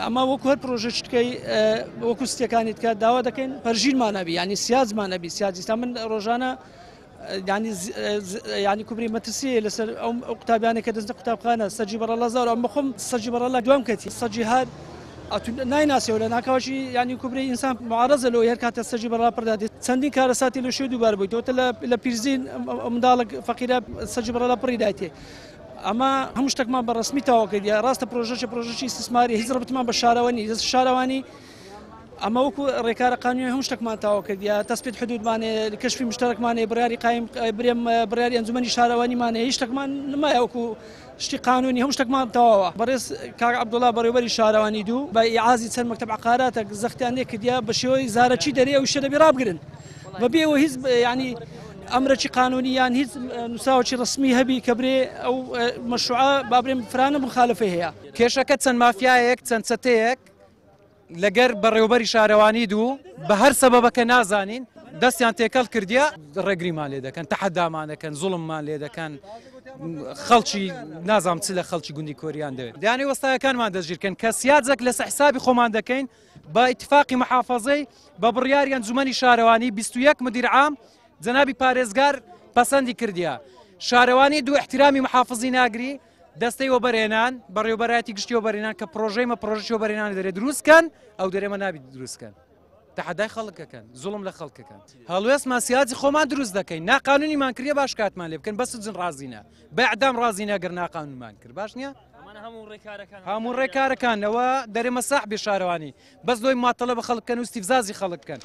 ئەمە وەکو هەر پرۆژەکەی وەکو ستیەکانی تکات داوا دەکەین پەرژینمانەبی ینی سیازمانەبی سیازیستا من ڕۆژانە ینی کوبری مەترسی لەسەر ئەو قوتابیانێک کە دەستە قوتابخانە سەجی بەڕەڵەزار ئەم بخۆم سەجی بەڕەڵە دوام کەتی سەجی هەر نایناسیەوە لە ناکاوشی ینی کوبری ئینسان معارەزە لەوە هەر کاتە سەجی بەڕا پڕدادێت چەندین کارەساتی لە شوێ دووبار بوویتەوە لە پیرزین منداڵک فەقیرە سەجی بەڕەڵە پڕی دایتێ ئەمە هەموو شتێکمان بە ڕسمی تاواکردیا ڕاستە پرۆژەی استثماری هیچ ڕەبتمان بە شارەوەنی شارەوانی ئەمە وەکو ڕێکارە قانونی هەموو شتێکمان تاواکردیا تەسبیت حدودمانێ کەشفی مشتەرەکمانێ بڕیاری قایم بڕیاری ئەنجومەنی شارەوانیمانێ هیچ شتێکمان نمایە وەکو شتی قانونی هەموو شتێکمان تەواوە بەڕێز کاک عەبدوڵڵا بەڕێوەبەری شارەوانی دوو بە ئیعازی چەند مەکتەب عقاراتە زەختیان لێ کردیا بە شێوەی زارەچی دەرێ ئەو شتە دەبێ ڕابگرن بەبێەوە هیچ ینی ئەمرەی قانونی یان هیچ نووساوەی ڕسمی هەبی کە برێ ئەو مەشروعە بابرێم فرانە مخالفەی هەیە کێشەکە چەند مافیایەک چەند چەتەیەک لەگەر بەڕێوەبەری شارەوانی دوو بە هەر سەبەبەکە نازانین دەستیان تێکەڵ کردیا ڕێگریمان لێ دەکەن تەحەدامان دەکەن زوڵممان لێ دەکەن خەڵکی نازام چ لە خەڵکی گوندی کۆریان دەوێت دەیانێ وەستایەکانمان دەستگیرکەن کە سیادزێک لە حسابی خۆمان دەکەین بە ئیتفاقی محافەزەی بە بڕیاری ئەنجومەنی شارەوانی 21 مدیر عام جەنابی پارێزگار پەسەندی کردیا شارەوانی دوو احترامی محافظی ناگری دەستەی وەبەرهێنان بەڕێوەبەرایەتی گشتی وەبەرهێنان کە پرۆژەی وەبەرهێنان دەرێت دروستکەن ئەو دەرێمە نابێت دروستکەن تەحەدای خەڵکەکەن زوڵم لە خەڵکەکەن هەڵوێستمان سیاسی خۆمان دروست دەکەین ناقانونیمان کردە باش کاتمان لێ بکەن بەس جن ڕازینە بە ئەعدام ڕازینە گەر ناقانونمان کرد باش نییە هەموو ڕێکارەکانەوە دەرێمە ساحبی شارەوانی بەس دۆی ماتەڵە بە خەڵکەن و استیفزازی خەڵکەن